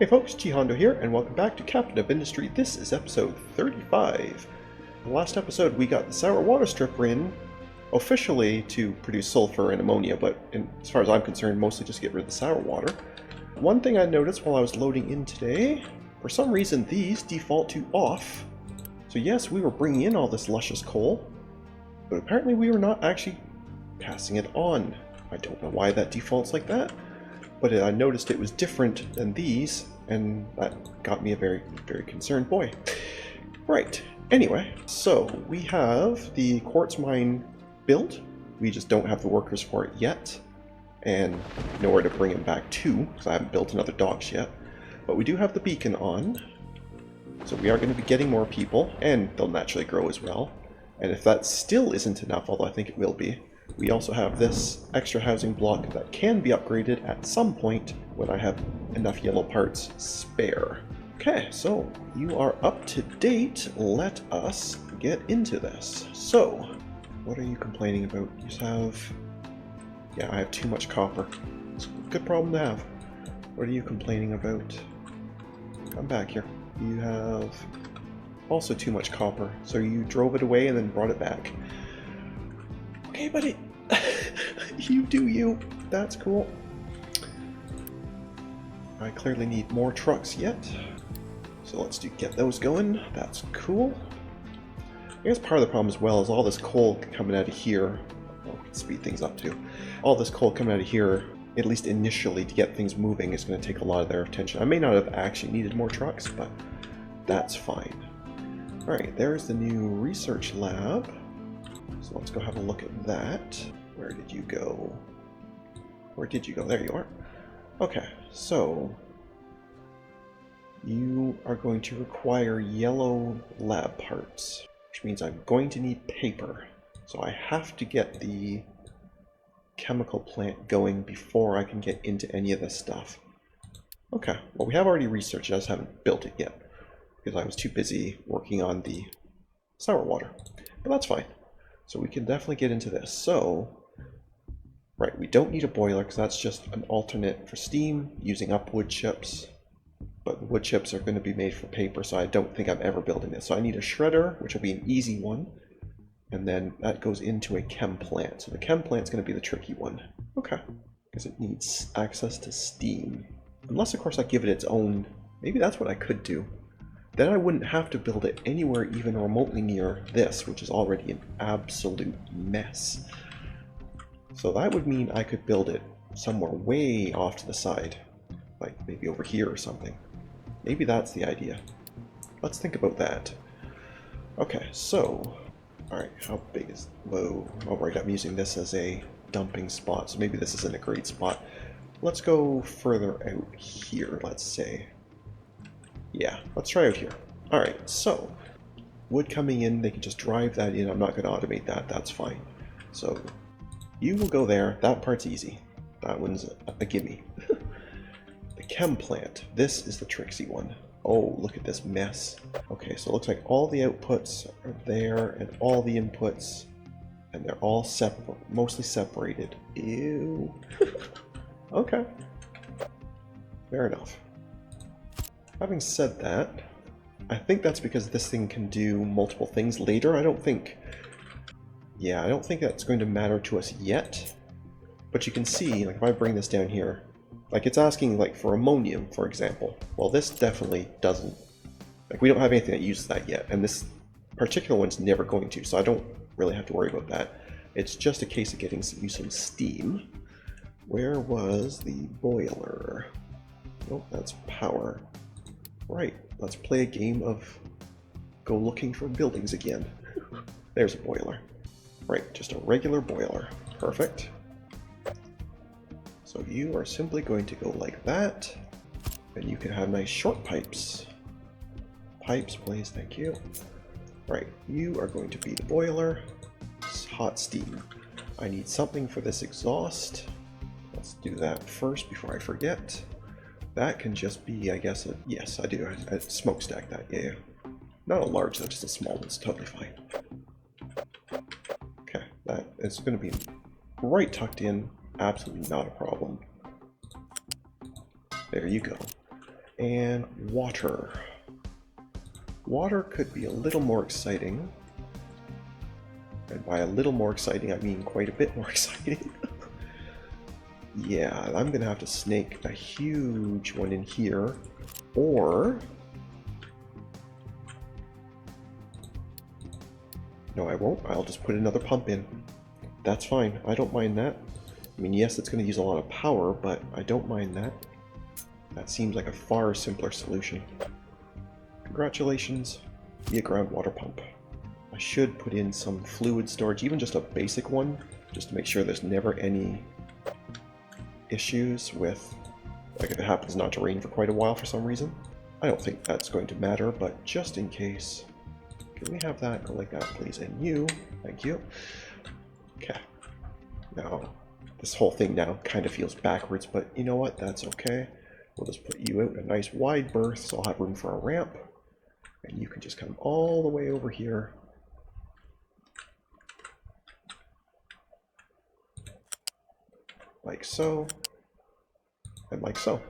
Hey folks, GHondo here, and welcome back to Captain of Industry. This is episode 35. In the last episode, we got the sour water stripper in, officially to produce sulfur and ammonia, but as far as I'm concerned, mostly just get rid of the sour water. One thing I noticed while I was loading in today, for some reason these default to off. So yes, we were bringing in all this luscious coal, but apparently we were not actually passing it on. I don't know why that defaults like that. But I noticed it was different than these, and that got me a very, very concerned boy. Right, anyway, so we have the quartz mine built. We just don't have the workers for it yet, and nowhere to bring them back to, because I haven't built another docks yet. But we do have the beacon on, so we are going to be getting more people, and they'll naturally grow as well. And if that still isn't enough, although I think it will be, we also have this extra housing block that can be upgraded at some point when I have enough yellow parts spare. Okay, so you are up to date. Let us get into this. So, what are you complaining about? You have... Yeah, I have too much copper. It's a good problem to have. What are you complaining about? Come back here. You have also too much copper, so you drove it away and then brought it back. Okay, buddy. You do you. That's cool. I clearly need more trucks yet. So let's get those going. That's cool. I guess part of the problem as well is all this coal coming out of here. Well, we can speed things up too. All this coal coming out of here, at least initially to get things moving, is going to take a lot of their attention. I may not have actually needed more trucks, but that's fine. Alright, there's the new research lab. So let's go have a look at that. Where did you go? Where did you go? There you are. Okay, so you are going to require yellow lab parts, which means I'm going to need paper. So I have to get the chemical plant going before I can get into any of this stuff. Okay, well we have already researched it, I just haven't built it yet because I was too busy working on the sour water. But that's fine. So we can definitely get into this. So, right, we don't need a boiler because that's just an alternate for steam using up wood chips. But the wood chips are going to be made for paper, so I don't think I'm ever building this. So I need a shredder, which will be an easy one. And then that goes into a chem plant. So the chem plant's going to be the tricky one. Okay, because it needs access to steam. Unless, of course, I give it its own... Maybe that's what I could do. Then I wouldn't have to build it anywhere even remotely near this, which is already an absolute mess. So that would mean I could build it somewhere way off to the side, like maybe over here or something. Maybe that's the idea. Let's think about that. Okay, so, alright, how big is... Whoa, alright, I'm using this as a dumping spot, so maybe this isn't a great spot. Let's go further out here, let's say. Yeah, let's try out here. Alright, so, wood coming in, they can just drive that in. I'm not going to automate that, that's fine. So, you will go there. That part's easy. That one's a gimme. The chem plant. This is the tricksy one. Oh, look at this mess. Okay, so it looks like all the outputs are there, and all the inputs, and they're all mostly separated. Ew. Okay. Fair enough. Having said that, I think that's because this thing can do multiple things later. I don't think that's going to matter to us yet. But you can see, like if I bring this down here, like it's asking like for ammonium, for example. Well, this definitely doesn't. Like we don't have anything that uses that yet, and this particular one's never going to, so I don't really have to worry about that. It's just a case of getting some steam. Where was the boiler? Nope, that's power. Right, let's play a game of go looking for buildings again. There's a boiler. Right, just a regular boiler. Perfect. So you are simply going to go like that, and you can have nice short pipes. Pipes, please, thank you. Right, you are going to be the boiler. Hot steam. I need something for this exhaust. Let's do that first before I forget. That can just be, I guess, yes, I do. I smokestack that, yeah. Not a large, though, just a small one. It's totally fine. Okay, that is going to be right tucked in. Absolutely not a problem. There you go. And water. Water could be a little more exciting. And by a little more exciting, I mean quite a bit more exciting. Yeah, I'm going to have to snake a huge one in here. Or... no, I won't. I'll just put another pump in. That's fine. I don't mind that. I mean, yes, it's going to use a lot of power, but I don't mind that. That seems like a far simpler solution. Congratulations, be a groundwater pump. I should put in some fluid storage, even just a basic one, just to make sure there's never any issues with, like if it happens not to rain for quite a while for some reason. I don't think that's going to matter, but just in case. Can we have that go like that, please? And you, thank you. Okay. Now, this whole thing now kind of feels backwards, but you know what? That's okay. We'll just put you out in a nice wide berth, so I'll have room for a ramp. And you can just come all the way over here. Like so. And like so.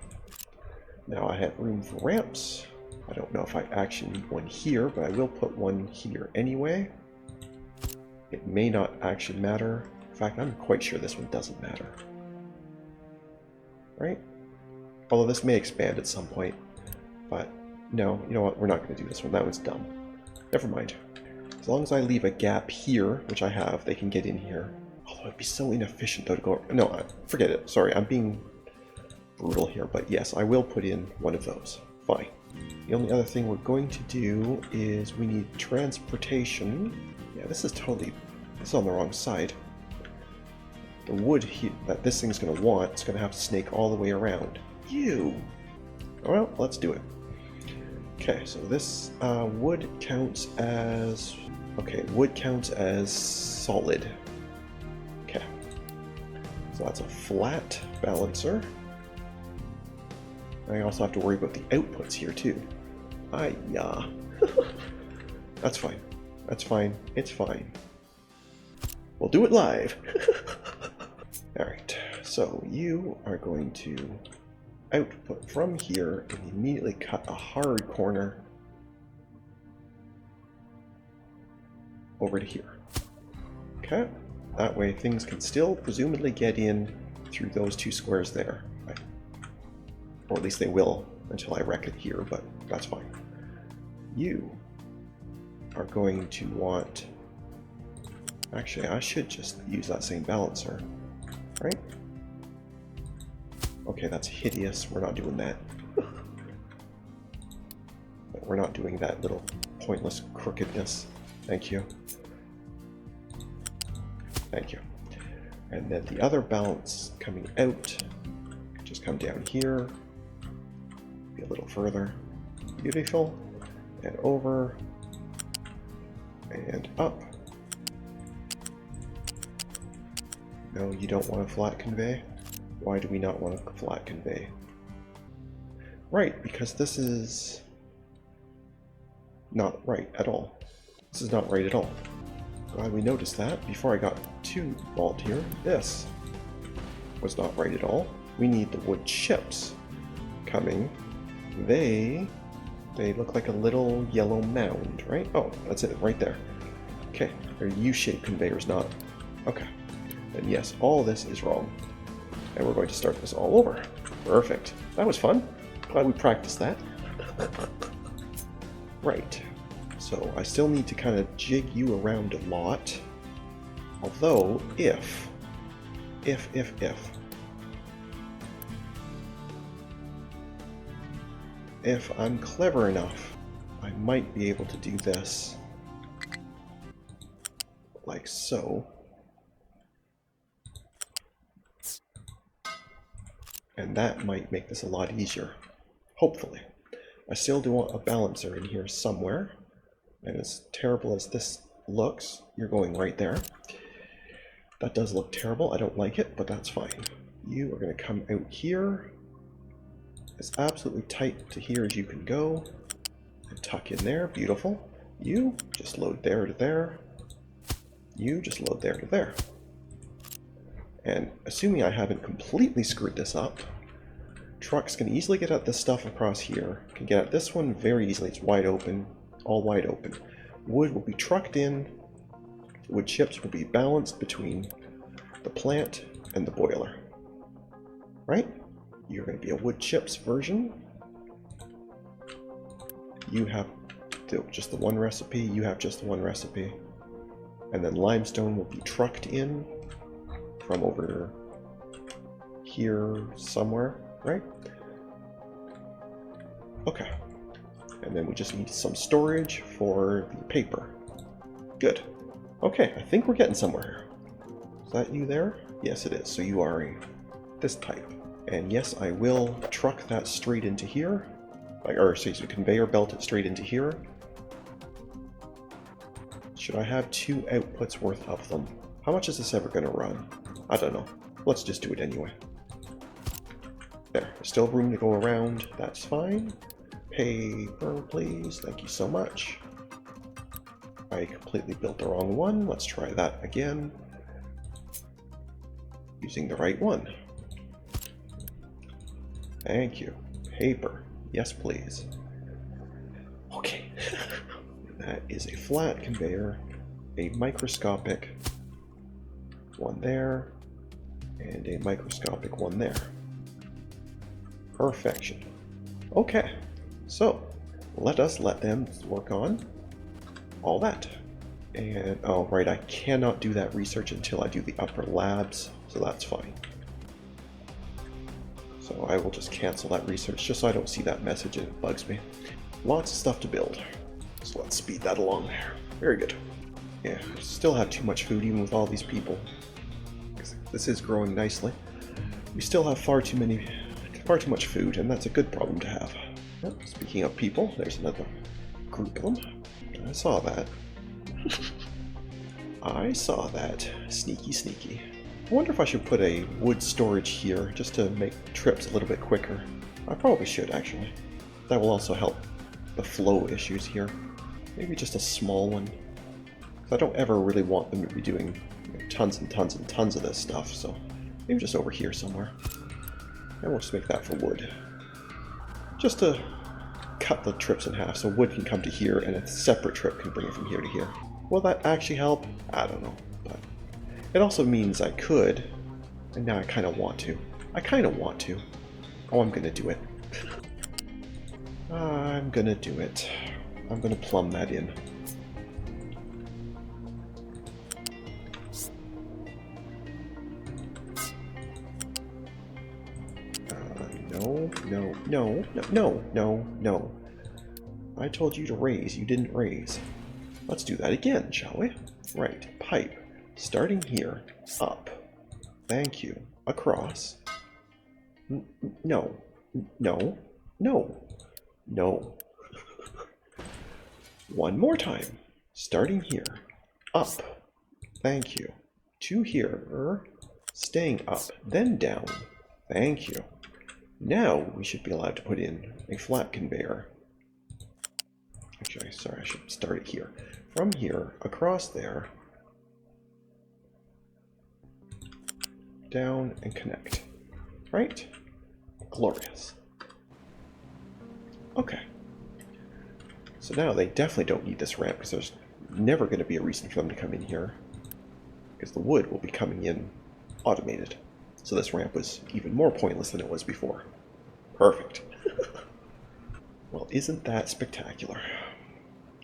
Now I have room for ramps. I don't know if I actually need one here, but I will put one here anyway. It may not actually matter. In fact, I'm quite sure this one doesn't matter. Right? Although this may expand at some point. But no, you know what? We're not going to do this one. That one's dumb. Never mind. As long as I leave a gap here, which I have, they can get in here. Although it'd be so inefficient though to go... no, forget it. Sorry, I'm being brutal here. But yes, I will put in one of those. Fine. The only other thing we're going to do is we need transportation. Yeah, this is totally... this is on the wrong side. The wood that this thing's going to want is going to have to snake all the way around. You! Well, let's do it. Okay, so this wood counts as... okay, wood counts as solid. Okay. So that's a flat balancer. I also have to worry about the outputs here too. Yeah. That's fine. That's fine. It's fine. We'll do it live. Alright, so you are going to output from here and immediately cut a hard corner over to here. Okay, that way things can still presumably get in through those two squares there. Right? Or at least they will until I wreck it here, but that's fine. You are going to want... actually, I should just use that same balancer, right? Okay, that's hideous. We're not doing that. But we're not doing that little pointless crookedness. Thank you. Thank you. And then the other balance coming out, just come down here, be a little further. Beautiful. And over. And up. No, you don't want a flat convey. Why do we not want a flat convey? Right, because this is not right at all. This is not right at all. Glad we noticed that before I got too involved here. This was not right at all. We need the wood chips coming. They look like a little yellow mound, right? Oh, that's it, right there. Okay, they're U-shaped conveyors, not... okay. And yes, all this is wrong. And we're going to start this all over. Perfect. That was fun. Glad we practiced that. Right. So I still need to kind of jig you around a lot. Although, if I'm clever enough, I might be able to do this like so. And that might make this a lot easier. Hopefully. I still do want a balancer in here somewhere. And as terrible as this looks, you're going right there. That does look terrible. I don't like it, but that's fine. You are going to come out here. As absolutely tight to here as you can go. And tuck in there. Beautiful. You just load there to there. You just load there to there. And assuming I haven't completely screwed this up, Trucks can easily get at this stuff across here. Can get at this one very easily. It's wide open. All wide open. Wood will be trucked in. Wood chips will be balanced between the plant and the boiler. Right? You're going to be a wood chips version. You have just the one recipe. You have just the one recipe. And then limestone will be trucked in from over here somewhere, right? Okay. And then we just need some storage for the paper. Good. Okay, I think we're getting somewhere here. Is that you there? Yes, it is. So you are this type. And yes, I will truck that straight into here. Or so you conveyor belt it straight into here. Should I have 2 outputs worth of them? How much is this ever going to run? I don't know. Let's just do it anyway. There. Still room to go around. That's fine. Paper, please. Thank you so much. I completely built the wrong one. Let's try that again. Using the right one. Thank you. Paper. Yes, please. Okay. That is a flat conveyor, a microscopic one there, and a microscopic one there. Perfection. Okay, so let them work on all that. And, oh right, I cannot do that research until I do the upper labs, so that's fine. So I will just cancel that research just so I don't see that message and it bugs me. Lots of stuff to build. So let's speed that along there. Very good. Yeah, I still have too much food even with all these people. This is growing nicely. We still have far too much food, and that's a good problem to have. Yep, speaking of people, there's another group of them. I saw that. I saw that. Sneaky, sneaky. I wonder if I should put a wood storage here just to make trips a little bit quicker. I probably should, actually. That will also help the flow issues here. Maybe just a small one. I don't ever really want them to be doing tons and tons and tons of this stuff, so maybe just over here somewhere. And we'll just make that for wood. Just to cut the trips in half so wood can come to here and a separate trip can bring it from here to here. Will that actually help? I don't know. But it also means I could, and now I kind of want to. Oh, I'm going to do it. I'm going to do it. I'm going to plumb that in. No. I told you to raise, you didn't raise. Let's do that again, shall we? Right, pipe. Starting here, up. Thank you. Across. No. One more time. Starting here, up. Thank you. 2 here. Staying up, then down. Thank you. Now we should be allowed to put in a flat conveyor. Actually, sorry, I should start it here. From here, across there, down and connect. Right? Glorious. Okay. So now they definitely don't need this ramp because there's never going to be a reason for them to come in here. Because the wood will be coming in automated. So this ramp was even more pointless than it was before. Perfect. Well, isn't that spectacular?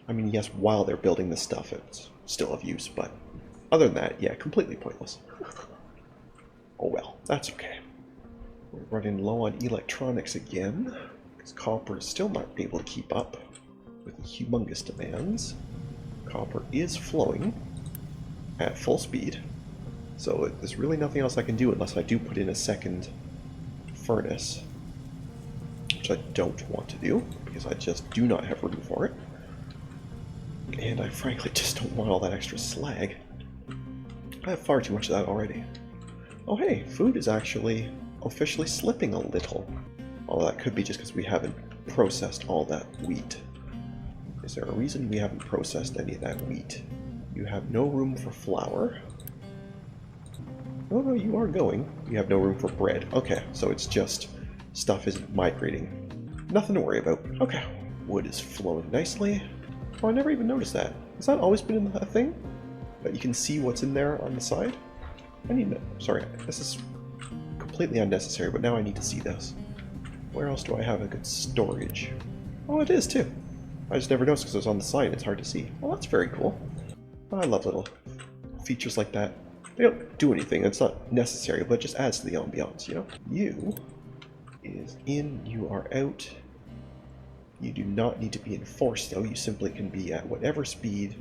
I mean, yes, while they're building this stuff, it's still of use, but other than that, yeah, completely pointless. Oh well, that's okay. We're running low on electronics again, because copper is still not able to keep up with the humongous demands. Copper is flowing at full speed. So there's really nothing else I can do unless I do put in a second furnace, which I don't want to do because I just do not have room for it. And I frankly just don't want all that extra slag. I have far too much of that already. Oh hey, food is actually officially slipping a little. Although that could be just because we haven't processed all that wheat. Is there a reason we haven't processed any of that wheat? You have no room for flour. Oh no, you are going. You have no room for bread. Okay, so it's just stuff isn't migrating. Nothing to worry about. Okay, wood is flowing nicely. Oh, I never even noticed that. Has that always been a thing? That you can see what's in there on the side? I need to... Sorry, this is completely unnecessary, but now I need to see this. Where else do I have a good storage? Oh, it is too. I just never noticed because it was on the side. It's hard to see. Well, that's very cool. I love little features like that. They don't do anything. It's not necessary, but it just adds to the ambiance, you know? You is in, you are out. You do not need to be in force, though. You simply can be at whatever speed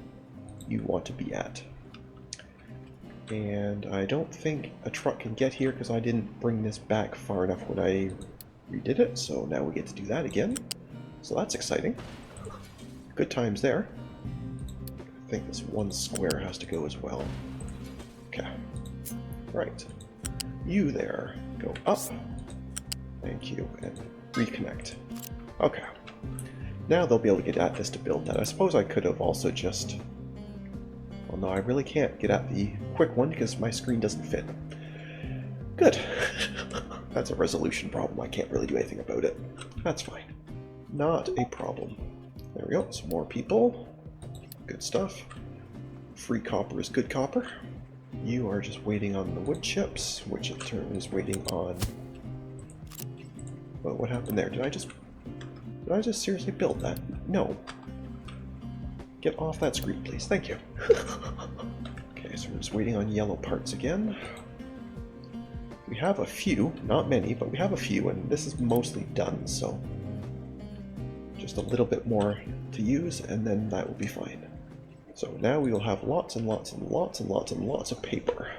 you want to be at. And I don't think a truck can get here because I didn't bring this back far enough when I redid it, so now we get to do that again. So that's exciting. Good times there. I think this one square has to go as well. Okay. Right. You there. Go up. Thank you. And reconnect. Okay. Now they'll be able to get at this to build that. I suppose I could have also just... Well, no, I really can't get at the quick one because my screen doesn't fit. Good. That's a resolution problem. I can't really do anything about it. That's fine. Not a problem. There we go. Some more people. Good stuff. Free copper is good copper. You are just waiting on the wood chips, which in turn is waiting on... Well, what happened there? Did I just seriously build that? No. Get off that screen, please. Thank you. Okay, so we're just waiting on yellow parts again. We have a few, not many, but we have a few, and this is mostly done, so just a little bit more to use, and then that will be fine. So now we will have lots and lots and lots and lots and lots of paper.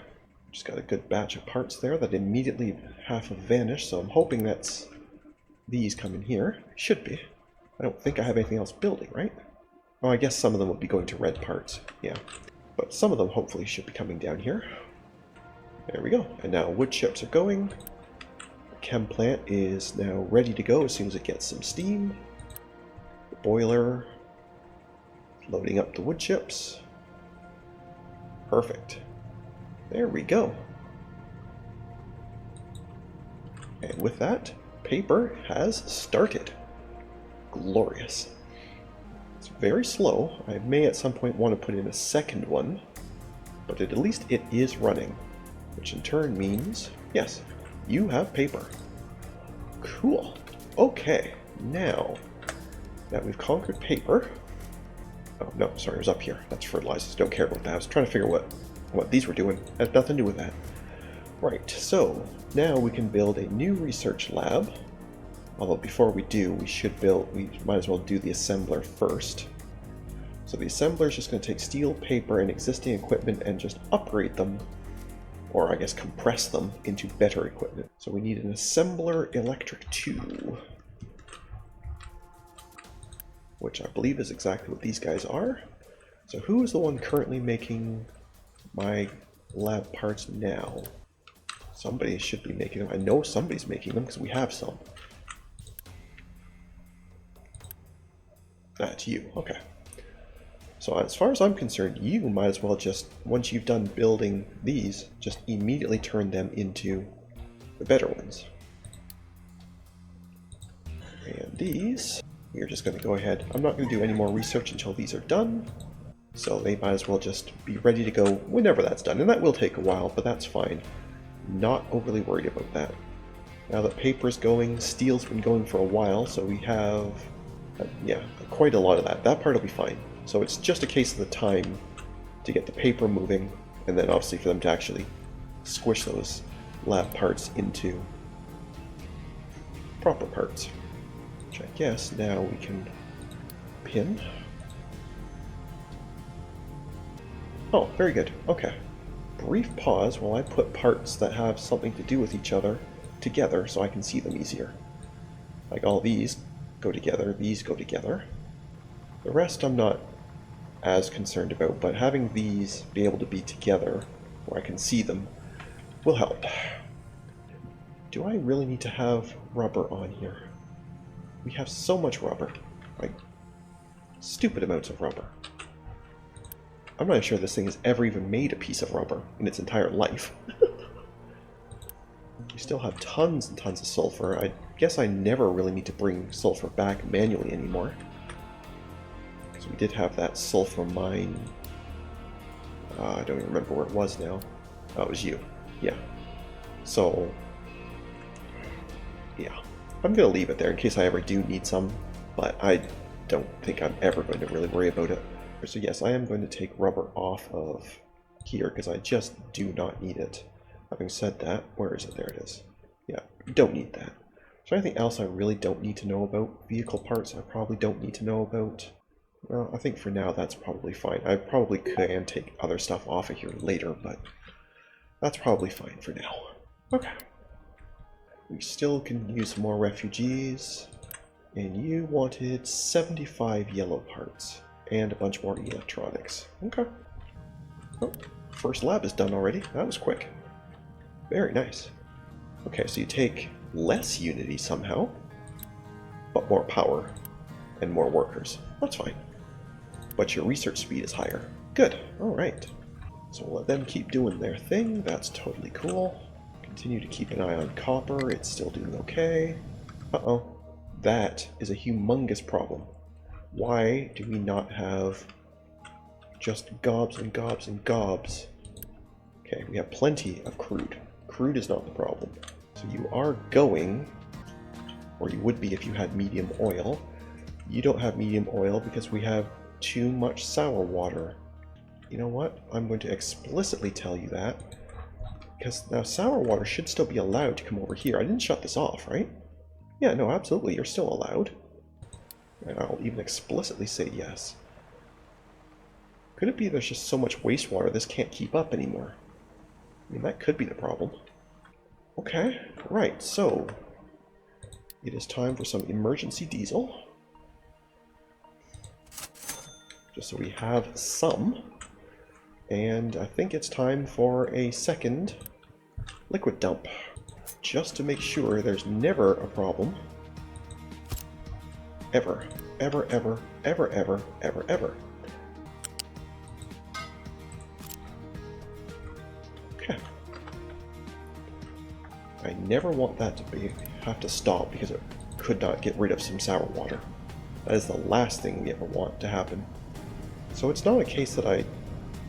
Just got a good batch of parts there that immediately half have vanished, so I'm hoping that's these come in here. Should be. I don't think I have anything else building, right? Oh, I guess some of them will be going to red parts, yeah. But some of them hopefully should be coming down here. There we go. And now wood chips are going. The chem plant is now ready to go as soon as it gets some steam. The boiler loading up the wood chips. Perfect. There we go. And with that, paper has started. Glorious. It's very slow. I may at some point want to put in a second one, but at least it is running, which in turn means, yes, you have paper. Cool. Okay, now that we've conquered paper... Oh, no, sorry, it was up here. That's fertilizers. Don't care about that. I was trying to figure what these were doing. It had nothing to do with that. Right, so now we can build a new research lab. Although before we do, we might as well do the assembler first. So the assembler is just going to take steel, paper, and existing equipment and just upgrade them, or I guess compress them into better equipment. So we need an assembler electric 2, which I believe is exactly what these guys are. So who is the one currently making my lab parts now? Somebody should be making them. I know somebody's making them because we have some. That's you. Okay. So as far as I'm concerned, you might as well just, once you've done building these, just immediately turn them into the better ones. And these, we're just going to go ahead. I'm not going to do any more research until these are done. So they might as well just be ready to go whenever that's done. And that will take a while, but that's fine. Not overly worried about that. Now that paper's going, steel's been going for a while, so we have, yeah, quite a lot of that. That part will be fine. So it's just a case of the time to get the paper moving, and then obviously for them to actually squish those lab parts into proper parts. Which I guess now we can pin. Oh, very good. Okay. Brief pause while I put parts that have something to do with each other together so I can see them easier. Like all these go together, these go together. The rest I'm not as concerned about, but having these be able to be together where I can see them will help. Do I really need to have rubber on here? We have so much rubber. Like, stupid amounts of rubber. I'm not sure this thing has ever even made a piece of rubber in its entire life. We still have tons and tons of sulfur. I guess I never really need to bring sulfur back manually anymore. Because we did have that sulfur mine. I don't even remember where it was now. Oh, it was you. Yeah. So, yeah. I'm going to leave it there in case I ever do need some, but I don't think I'm ever going to really worry about it. So yes, I am going to take rubber off of here because I just do not need it. Having said that, where is it? There it is. Yeah, don't need that. Is there anything else I really don't need to know about? Vehicle parts I probably don't need to know about. Well, I think for now that's probably fine. I probably can take other stuff off of here later, but that's probably fine for now. Okay. We still can use more refugees. And you wanted 75 yellow parts and a bunch more electronics. Okay. Oh, first lab is done already. That was quick. Very nice. Okay, so you take less unity somehow, but more power and more workers. That's fine. But your research speed is higher. Good. All right. So we'll let them keep doing their thing. That's totally cool. Continue to keep an eye on copper. It's still doing okay. Uh-oh. That is a humongous problem. Why do we not have just gobs and gobs and gobs? Okay, we have plenty of crude. Crude is not the problem. So you are going, or you would be if you had medium oil. You don't have medium oil because we have too much sour water. You know what? I'm going to explicitly tell you that. Because now sour water should still be allowed to come over here. I didn't shut this off, right? Yeah, no, absolutely, you're still allowed. And I'll even explicitly say yes. Could it be there's just so much wastewater this can't keep up anymore? I mean, that could be the problem. Okay, right, so it is time for some emergency diesel. Just so we have some. And I think it's time for a second liquid dump. Just to make sure there's never a problem. Ever. Ever, ever, ever, ever, ever, ever. Okay. I never want that to have to stop because it could not get rid of some sour water. That is the last thing we ever want to happen. So it's not a case that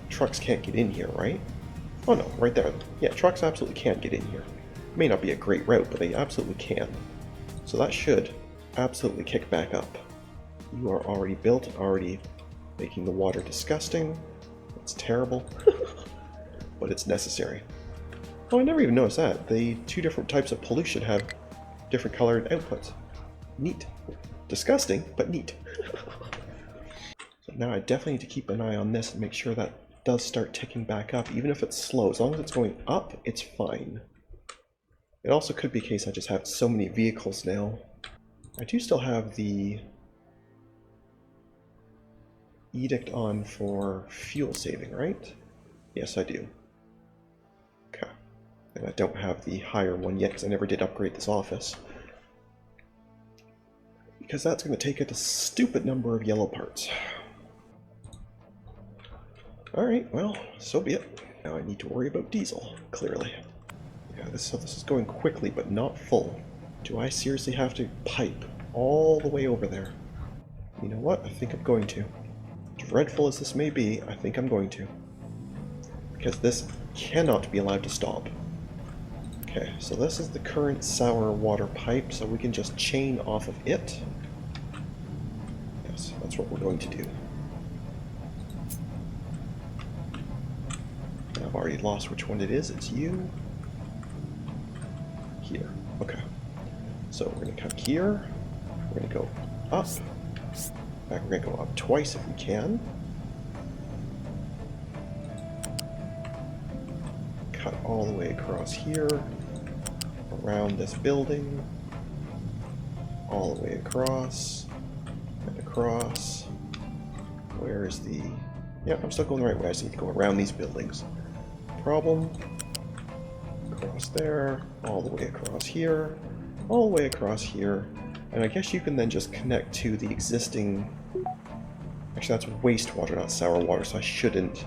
trucks can't get in here, right? Oh no, right there. Yeah, trucks absolutely can get in here. May not be a great route, but they absolutely can. So that should absolutely kick back up. You are already built, already making the water disgusting. It's terrible, but it's necessary. Oh, I never even noticed that. The two different types of pollution have different colored outputs. Neat. Disgusting, but neat. So now I definitely need to keep an eye on this and make sure that does start ticking back up, even if it's slow. As long as it's going up, it's fine. It also could be a case I just have so many vehicles now. I do still have the edict on for fuel saving, right? Yes, I do. Okay. And I don't have the higher one yet because I never did upgrade this office. Because that's going to take it a stupid number of yellow parts. Alright, well, so be it. Now I need to worry about diesel, clearly. Yeah, this is going quickly, but not full. Do I seriously have to pipe all the way over there? You know what? I think I'm going to. Dreadful as this may be, I think I'm going to. Because this cannot be allowed to stop. Okay, so this is the current sour water pipe, so we can just chain off of it. Yes, that's what we're going to do. I've already lost which one it is. It's you. Here. Okay. So we're going to come here. We're going to go up. Back, we're going to go up twice if we can. Cut all the way across here. Around this building. All the way across. And across. Where is the... Yeah, I'm still going the right way. I just need to go around these buildings. Problem. Across there. All the way across here. All the way across here. And I guess you can then just connect to the existing... Actually, that's wastewater, not sour water, so I shouldn't...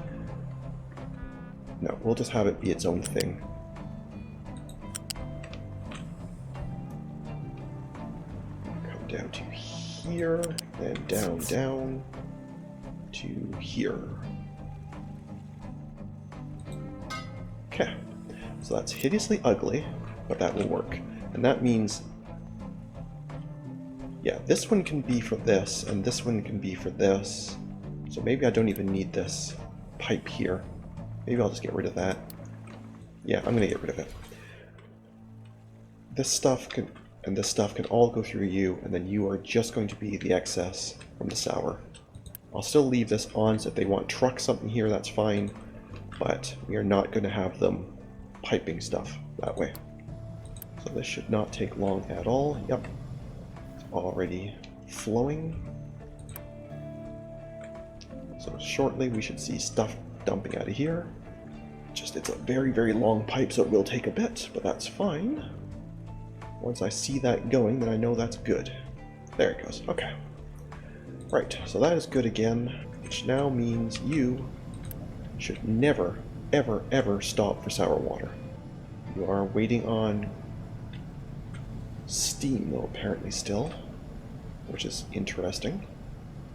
No, we'll just have it be its own thing. here, and down, down to here. Okay, so that's hideously ugly, but that will work. And that means, yeah, this one can be for this, and this one can be for this. So maybe I don't even need this pipe here. Maybe I'll just get rid of that. Yeah, I'm gonna get rid of it. This stuff can, and this stuff can all go through you, and then you are just going to be the excess from the sour. I'll still leave this on, so if they want to truck something here, that's fine, but we are not going to have them piping stuff that way. So this should not take long at all. Yep, it's already flowing. So shortly we should see stuff dumping out of here. Just, it's a very, very long pipe, so it will take a bit, but that's fine. Once I see that going, then I know that's good. There it goes. Okay. Right, so that is good again, which now means you should never, ever, ever stop for sour water. You are waiting on steam, though, apparently still, which is interesting.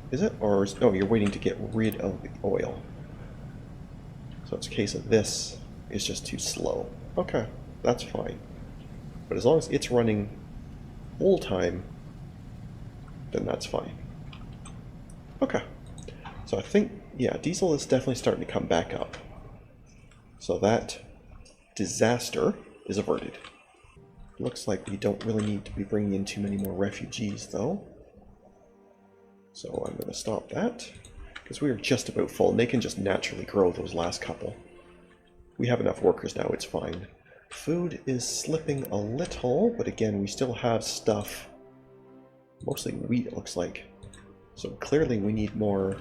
Is it? Or is, oh, you're waiting to get rid of the oil. So it's a case of this is just too slow. Okay, that's fine. But as long as it's running full time, then that's fine. Okay, so I think, yeah, diesel is definitely starting to come back up. So that disaster is averted. Looks like we don't really need to be bringing in too many more refugees, though. So I'm going to stop that, because we are just about full, and they can just naturally grow those last couple. We have enough workers now, it's fine. Food is slipping a little, but again, we still have stuff, mostly wheat it looks like. So clearly we need more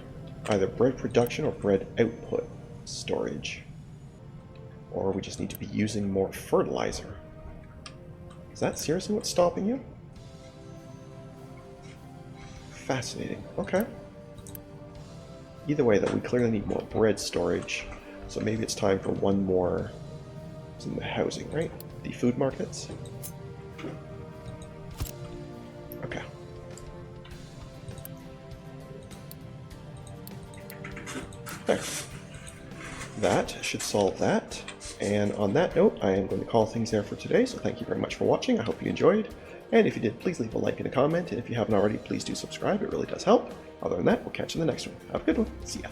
either bread production or bread output storage. Or we just need to be using more fertilizer. Is that seriously what's stopping you? Fascinating. Okay. Either way, though, we clearly need more bread storage. So maybe it's time for one more. It's in the housing, right? The food markets. Okay. There. That should solve that. And on that note, I am going to call things there for today, so thank you very much for watching. I hope you enjoyed. And if you did, please leave a like and a comment. And if you haven't already, please do subscribe. It really does help. Other than that, we'll catch you in the next one. Have a good one. See ya.